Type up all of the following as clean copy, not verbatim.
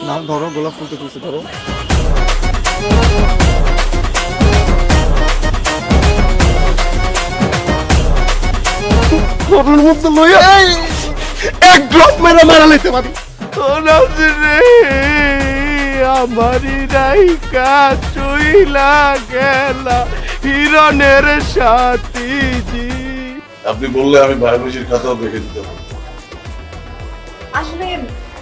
না ধরো, গোলাপ ফুল তো তুলছে, ধরো। বটলের মধ্যে লইয়া এক ড্রপ মেরে মারা লইতে পারি। আমারি রাইকা চইলা গেলা হিরণের সাথী জি। আপনি বললে আমি বায়োলজির খাতাও দেখে দিতে পারি। আসলে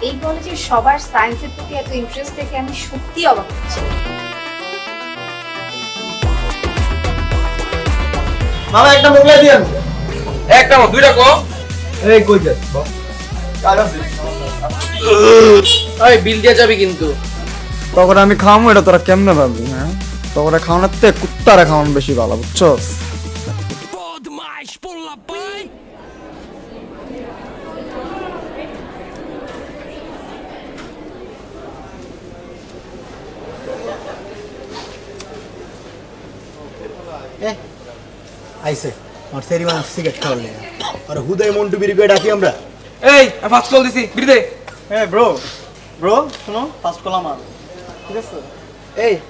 এই কলেজের সবার সায়েন্সের প্রতি এত ইন্টারেস্ট দেখে আমি সত্যি অবাক হচ্ছি। মামা একটা মোগলাই দিয়েন। একটা না দুইটা কো। এই কই যাস বাপ? কাজ আছে। এই বিল দিয়ে যাবি কিন্তু। তখন আমি খাওয়াবো, এটা তোরা কেমনে ভাববি? হ্যাঁ, তখন খাওয়ানোর থেকে কুত্তারা খাওয়ানো বেশি ভালো, বুঝছস? আইসে আমার সেরিমান সিগারেট খাওয়ালে আর হুদাই মন্টু বিড়ি করে ডাকি আমরা। এই ফাস্ট কল দিছি বিল দে। হ্যাঁ ব্রো, ব্রো শোনো, ফার্স্ট কল আমার, ঠিক আছে?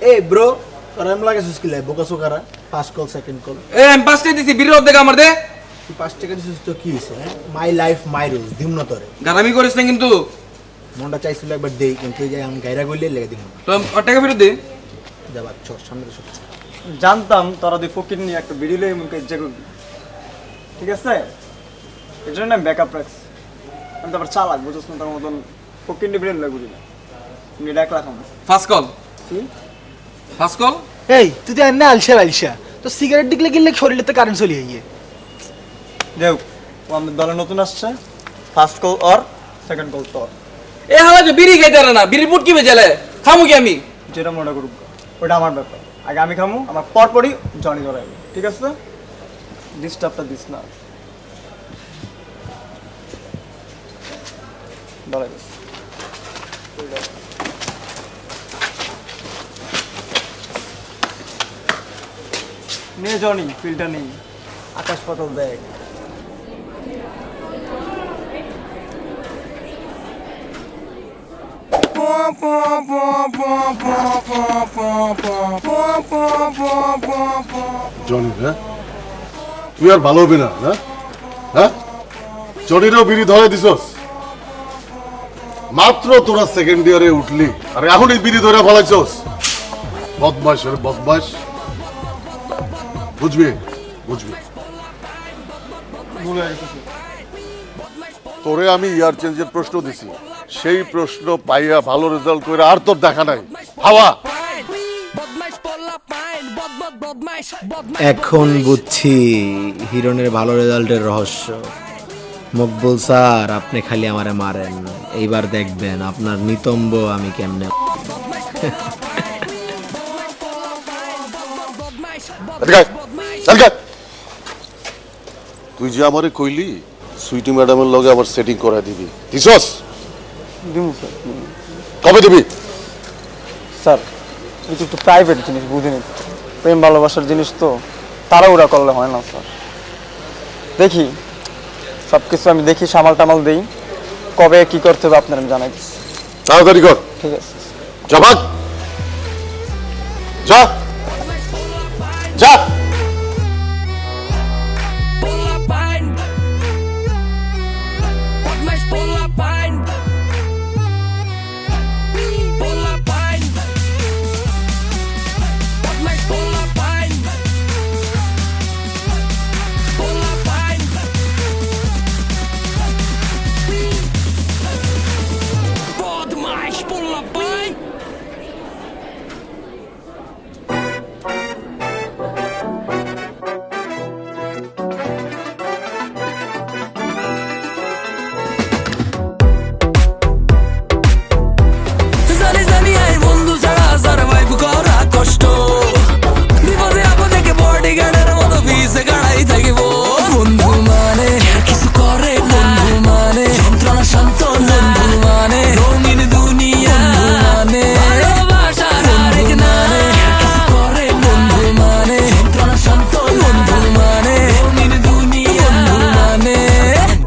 এই ব্রো তোর এম লাগে সুস্কিলে বোকা সোকারা। First call second call. এই আমি পাঁচটা দিছি বিল অর্ধেক আমার দে। তুই 5 টাকা দিছিস তো কি হইছে? হ্যাঁ, মাই লাইফ মাই রুলস দিম না তোরে। গারামি করিস না কিন্তু। মনটা চাইছিল একবার দেই, কিন্তু এই যে আমি গায়রা কইলে লেগে দিম। তো ওর টাকা ফেরত দে। যাবা চল সামনে তো। জানতাম তোরা দুই ফকির নিয়ে একটা ভিডিও লই মুখে ইচ্ছা করবি, ঠিক আছে? এর জন্য আমি ব্যাকআপ রাখছি। আমি তো আবার চালাক, বুঝছ না? তোর মতন ফকির নিয়ে ভিডিও লাগবে না। তুমি ডাক রাখাম। ফাস্ট কল কি ফাস্ট কল? এই তুই তো না আলসা তো সিগারেট দিকলে গিলে শরীরেতে কারেন্ট চলে গিয়ে। দেখ, ও আমাদের দলে নতুন আসছে। First call or second call তোর। এ হালা যে বিড়ি খাইতে পারে না, বিড়ির পুট কি বেজালে খামু কি আমি? যেটা মনে করুক ওটা আমার ব্যাপার। আগে আমি খামু, আমার পরপরই জনি ধরাইবে, ঠিক আছে? ডিস্টার্বটা দিস না। ধরাইবে নে জনি, ফিল্টার নেই, আকাশ পাতাল দেখ। জনি, হ্যাঁ তুই আর ভালো হবে না, হ্যাঁ জনিরও বিড়ি ধরে দিছস। মাত্র তোরা সেকেন্ড ইয়ারে উঠলি আর এখন এই বিড়ি ধরে ফেলাইছস। বদমাস রে বদমাস, বুঝবি বুঝবি। তোরে আমি ইয়ার চেঞ্জের প্রশ্ন দিছি, সেই প্রশ্ন পাইয়া ভালো রেজাল্ট করে আর তোর দেখা নাই। হাওয়া এখন বুঝছি হিরণের ভালো রেজাল্টের রহস্য। মকবুল স্যার, আপনি খালি আমারে মারেন, এইবার দেখবেন আপনার নিতম্ব আমি কেমনে। তুই যে আমারে কইলি সুইটি ম্যাডামের লগে আবার সেটিং করাই দিবি, দিছস? দিমু স্যার। কবে দিবি? স্যার এটা একটু প্রাইভেট জিনিস, বুঝিনি। প্রেম ভালোবাসার জিনিস তো তাড়াহুড়া করলে হয় না স্যার। দেখি সব কিছু আমি দেখি, সামাল টামাল দেই, কবে কি করতে হবে আপনার আমি জানাই দিচ্ছি। তাড়াতাড়ি কর। ঠিক আছে। যা ভাগ, যা যা।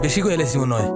বেশি কইলেছি মনে হয়।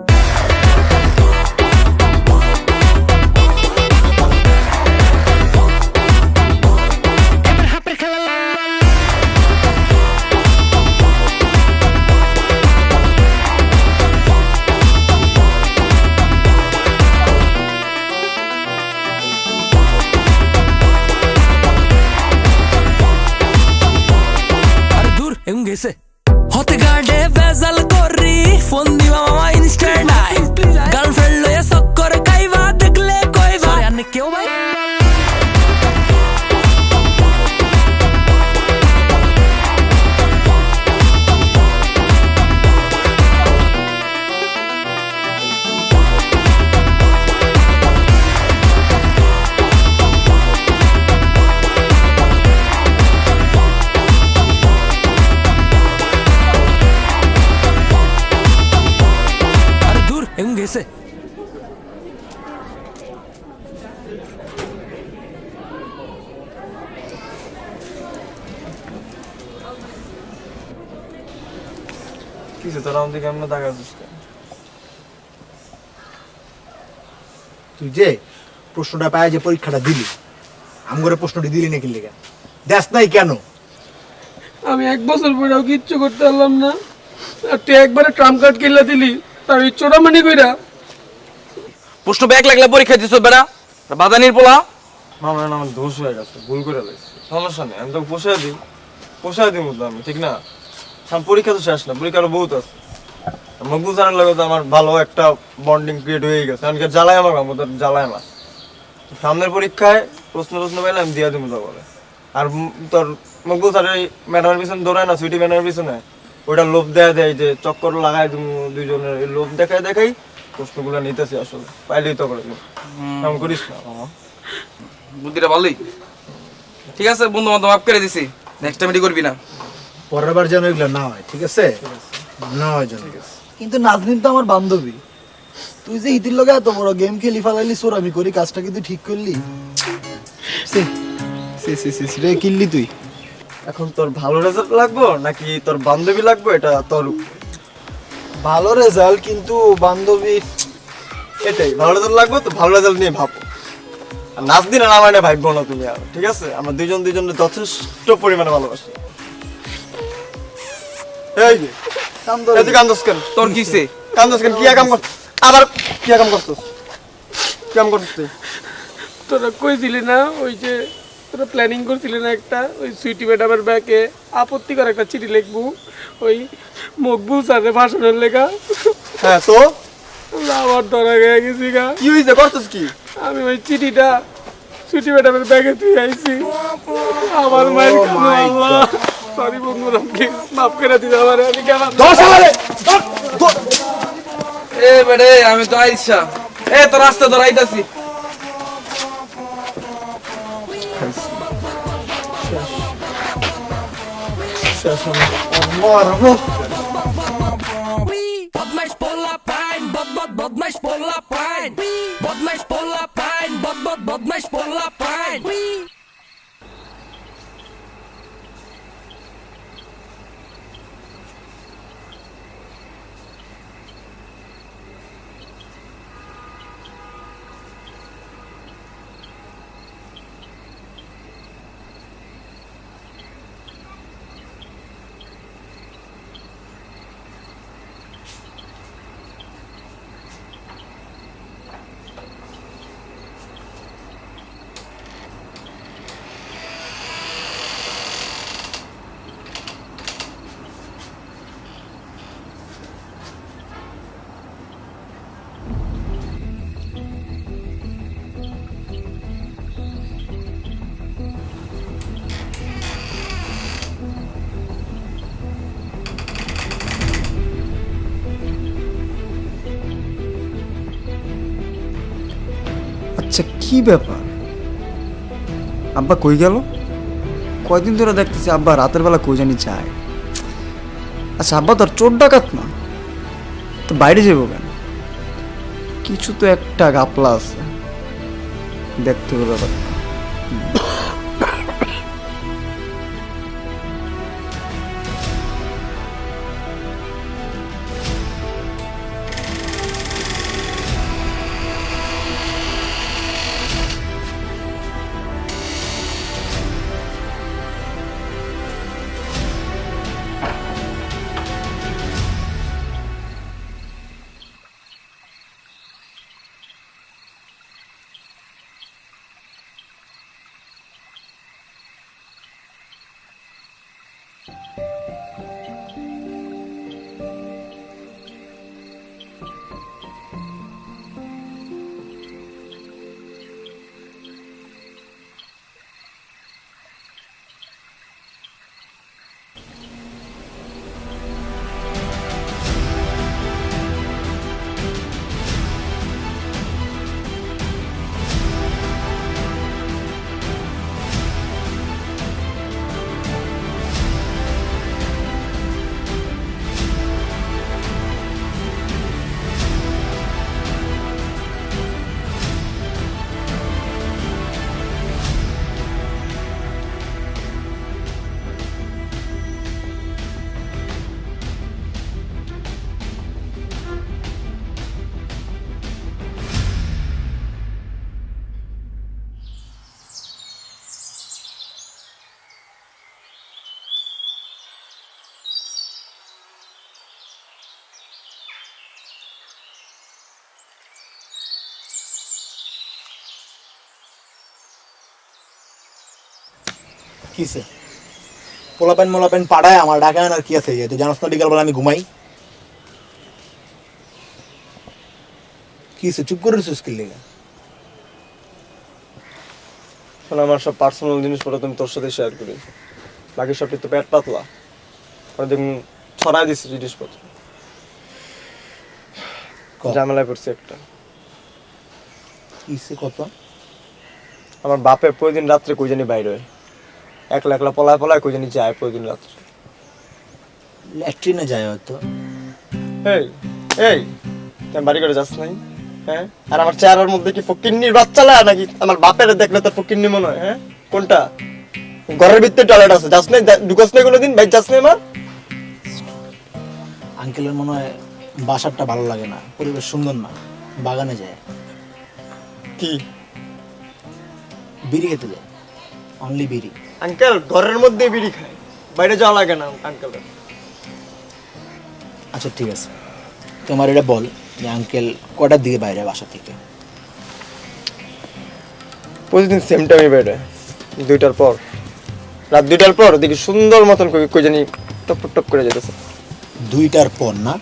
গেছে। কিছু তোরা আমাদের কেমন দেখা যাচ্ছে? তুই যে প্রশ্নটা পায় যে পরীক্ষাটা দিলি আমগরে প্রশ্নটি দিলি নাকি লেগে দেখ নাই কেন? আমি 1 বছর পরেও কিচ্ছু করতে পারলাম না, আর তুই একবারে ট্রাম্প কার্ড কিল্লা দিলি, তার চোরামানি কইরা। প্রশ্ন ব্যাক লাগলে পরীক্ষা দিছ বেড়া বাদানির পোলা। মামা না আমার দোষ হয়ে গেছে, ভুল করে লাগছে, সমস্যা নেই, আমি তো পোষায় দিই মতো আমি, ঠিক না? আমার পরীক্ষা তো শেষ না, পরীক্ষা আরো বহুত আছে। মকবুল স্যারের লগে তো আমার ভালো একটা বন্ডিং ক্রিয়েট হয়ে গেছে, এমনকি জ্বালায় আমার কাম তোর জ্বালায় না। সামনের পরীক্ষায় প্রশ্ন পাইলে আমি দিয়া দিব তো বলে। আর তোর মকবুল স্যারের ম্যাডামের পিছনে দৌড়ায় না, সুইটি ম্যাডামের পিছনে, ওইটা লোভ দেয় যে চক্কর লাগাই তুমি দুইজনের, এই লোভ দেখাই প্রশ্নগুলো নিতেছি, আসলে পাইলেই তো করে এমন করিস না মামা। বুদ্ধিটা ভালোই, ঠিক আছে বন্ধু বান্ধব মাফ করে দিছি, নেক্সট টাইম এটি করবি না। পরের বার যেন এগুলো না হয়, ঠিক আছে? না হয় যেন। কিন্তু নাজনীন তো আমার বান্ধবী, তুই যে ইতির লগে এত বড় গেম খেলি ফেলাইলি, সোর আমি করি কাজটা কিন্তু ঠিক করলি। রে কিনলি তুই। এখন তোর ভালো রেজাল্ট লাগবো নাকি তোর বান্ধবী লাগবো, এটা তোর ভালো রেজাল্ট, কিন্তু বান্ধবী এটাই ভালো রেজাল্ট লাগবে, তো ভালো রেজাল্ট নিয়ে ভাবো। আর নাচ দিন আর আমার ভাববো না তুমি, আর ঠিক আছে? আমরা দুজনের যথেষ্ট পরিমাণে ভালোবাসি। এই যে তুই কান্দোস কেন? তোর কিসে কান্দোস কেন? কি কাম কর, আবার কি কাম করছিস? কি কাম করছিস তুই? তোরা কইছিলি না ওই যে তোরা প্ল্যানিং করছিলি না একটা, ওই সুইটি ম্যাডামের ব্যাকে আপত্তিকর একটা চিঠি লিখবো ওই মকবুল স্যারের ভাষণের লেখা। হ্যাঁ তো আমার ধরা গিয়ে গেছি গা। কি হয়েছে, করছিস কি? আমি ওই চিঠিটা সুইটি ম্যাডামের ব্যাগে তুই আইছি, আমার মায়ের আল্লাহ, সরি বন্ধুরা, প্লিজ মাফ করে দিতে পারে। আমি কেন এ বেড়ে আমি তো আইসা এ তো রাস্তা ধর আইতাছি। বদমাইশ পোলা পাইন বদমাইশ পোলা পাইন বদমাইশ পোলা পাইন বদমাইশ পোলা পাইন। আচ্ছা কি ব্যাপার, আব্বা কই গেল? কয়দিন ধরে দেখতেছি আব্বা রাতের বেলা কই জানি যায়। আচ্ছা আব্বা তো আর চোর ডাকাত না, তো বাইরে যাবো কেন? কিছু তো একটা গাপলা আছে, দেখতে হবে ব্যাপারটা। কিসে পোলাপেন মোলাপেন পাড়ায় আমার ঢাকা আনার কি আছে? তুই জানাস না বিকালবেলা আমি ঘুমাই? কিসে চুপ করে রইছিস কি লেগে? শোনো, আমার সব পার্সোনাল জিনিসপত্র তুমি তোর সাথে শেয়ার করি, বাকি সবটি তো পেট পাতলা, দেখুন ছড়াই দিচ্ছি জিনিসপত্র। ঝামেলায় পড়ছি একটা। কিসে কত? আমার বাপে প্রতিদিন রাত্রে কই জানি বাইরে হয়, একলা একলা পলায় পলায় কই জানি যায় প্রতিদিন রাত্রে। ল্যাট্রিনে যায় হয়তো। এই এই তুই বাড়ি করে যাস নাই? হ্যাঁ, আর আমার চেহারার মধ্যে কি ফকিন্নির বাচ্চা লাগে নাকি? আমার বাপের দেখলে তোর ফকিন্নি মনে হয়? হ্যাঁ, কোনটা? ঘরের ভিতরে টয়লেট আছে, যাস নাই? ঢুকাস নাই কোনোদিন? বাইক যাস নাই আমার? আঙ্কেলের মনে হয় বাসারটা ভালো লাগে না, পরিবেশ সুন্দর না, বাগানে যায়। কি বিড়ি খেতে যায়, অনলি বিড়ি। আঙ্কেল ঘরের মধ্যে বিড়ি খায়, বাইরে যাওয়া লাগে না আঙ্কেল। আচ্ছা ঠিক আছে, তোমার এটা বল যে আঙ্কেল কটার দিকে বাইরে বাসা থেকে? প্রতিদিন সেম টাইমে বাইরে, 2টার পর, রাত 2টার পর দেখি সুন্দর মতন কই জানি টপ টপ করে যেতেছে। 2টার পর না?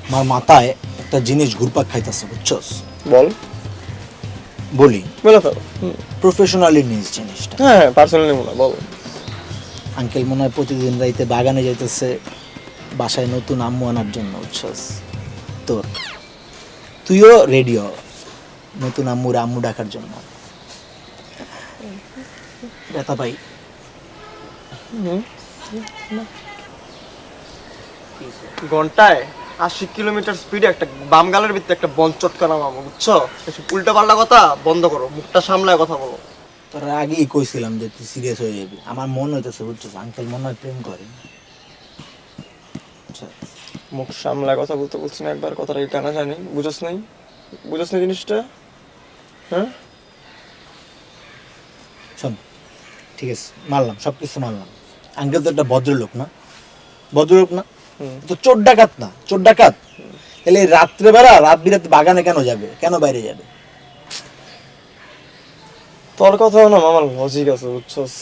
আমার মাথায় একটা জিনিস ঘুরপাক খাইতেছে, বুঝছস? বল। বলি? বলো তো। প্রফেশনালি নিজ জিনিসটা। হ্যাঁ, পার্সোনালি মনে বল। আঙ্কেল মনে হয় প্রতিদিন রাইতে বাগানে যাইতেছে বাসায় নতুন আম্মু আনার জন্য, বুঝছস? তোর তুইও রেডিও নতুন আম্মু ডাকার জন্য। ব্যথা পাই। ঘন্টায় 80 কিলোমিটার স্পিডে একটা বাম গালের ভিতরে একটা বন চটকানা মামা, বুঝছো? উল্টা পাল্টা কথা বন্ধ করো, মুখটা সামলায় কথা বলো। তোর আগেই কইছিলাম যে তুই সিরিয়াস হয়ে যাবি। আমার মন হইতেছে, বুঝছস? আঙ্কেল মনে হয় প্রেম করে। মুখ সামলায় কথা বলতে বলছি না একবার, কথাটা কি কানা জানি? বুঝছ নাই? বুঝছ না জিনিসটা? হ্যাঁ, শোন, ঠিক আছে, মারলাম, সবকিছু মারলাম। আঙ্কেল তো একটা ভদ্রলোক না? ভদ্রলোক না তো চোর ডাকাত না? চোর ডাকাত। তাহলে রাত্রেবেলা রাত বিরাতে বাগানে কেন যাবে, কেন বাইরে যাবে? তোর কথাও না মামার লজিক আছে, বুঝছস?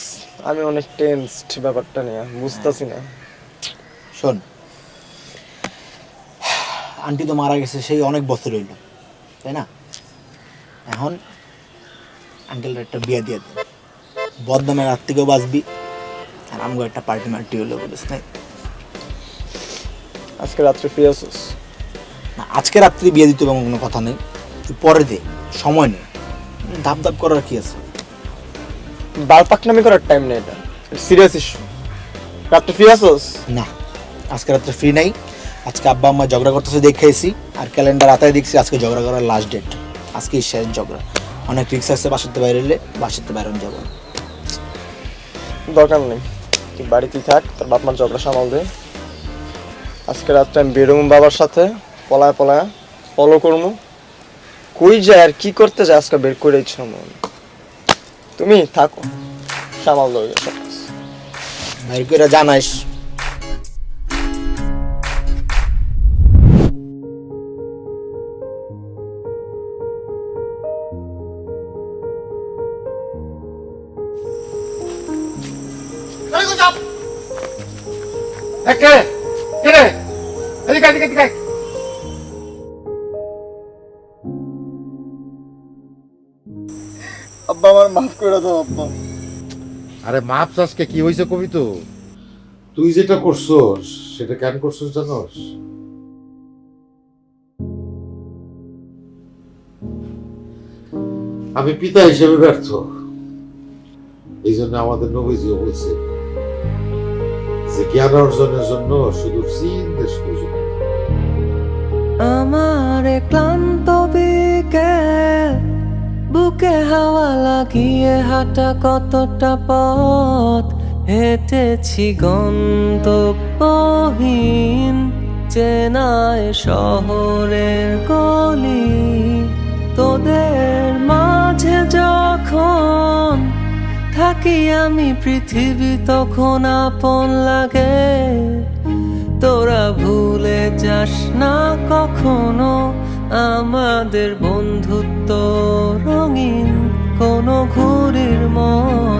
আমি অনেক টেনসড ব্যাপারটা নিয়ে, বুঝতেছি না। শোন, আন্টি তো মারা গেছে সেই অনেক বছর হইল, তাই না? এখন আঙ্কেলটা একটা বিয়ে দিয়ে দে, বদনামের রাত থেকেও বাঁচবি, আর আমগো একটা পার্টি মার্টি হলো, বুঝিস না? আজকে রাত্রে ফ্রি আছিস? না, আজকে রাত্রি বিয়ে দিতে হবে কোনো কথা নেই, তুই পরে দে, সময় নেই, ধাপ ধাপ করার কি আছে? বালপাকনামি করার টাইম নেই, এটা সিরিয়াস ইস্যু। রাত্রে ফ্রি আছিস? না, আজকে রাত্রে ফ্রি নাই। আজকে আব্বা আম্মা ঝগড়া করতেছে দেখেছি, আর ক্যালেন্ডার হাতায় দেখছি আজকে ঝগড়া করার লাস্ট ডেট, আজকেই শেষ ঝগড়া। অনেক রিক্স আছে, বাসাতে বাইরে এলে বাসাতে বাইরে যাবো। দরকার নেই, তুই বাড়িতেই থাক, তোর বাপ মার ঝগড়া সামাল দে। আজকে রাত্রে আমি বেরোম বাবার সাথে, পলায় পলায় ফলো করবো, কই যায় আর কি করতে যায় আজকে বের করে ইচ্ছা মন। তুমি থাকো, সামাল দেবে সব কিছু। বাইরে করে জানাইস। আব্বা আমার মাফ করে দাও আব্বা। আরে মাপ চাষকে কি হয়েছে কবি? তো তুই যেটা করছস সেটা কেন করছস জানোস? আমি পিতা হিসেবে ব্যর্থ, এই জন্য আমাদের নবীজিও বলছে যে জ্ঞান অর্জনের জন্য শুধু চীন দেশ প্রয়োজন। আমার ক্লান্ত বিকেল, বুকে হাওয়া লাগিয়ে হাঁটা কতটা পথ হেঁটেছি গন্তব্যহীন চেনায় শহরের গলি। তোদের মাঝে যখন থাকি আমি পৃথিবী তখন আপন লাগে। তোরা ভুলে যাস না কখনো আমাদের বন্ধুত্ব রঙিন কোনো ঘুড়ির মতো।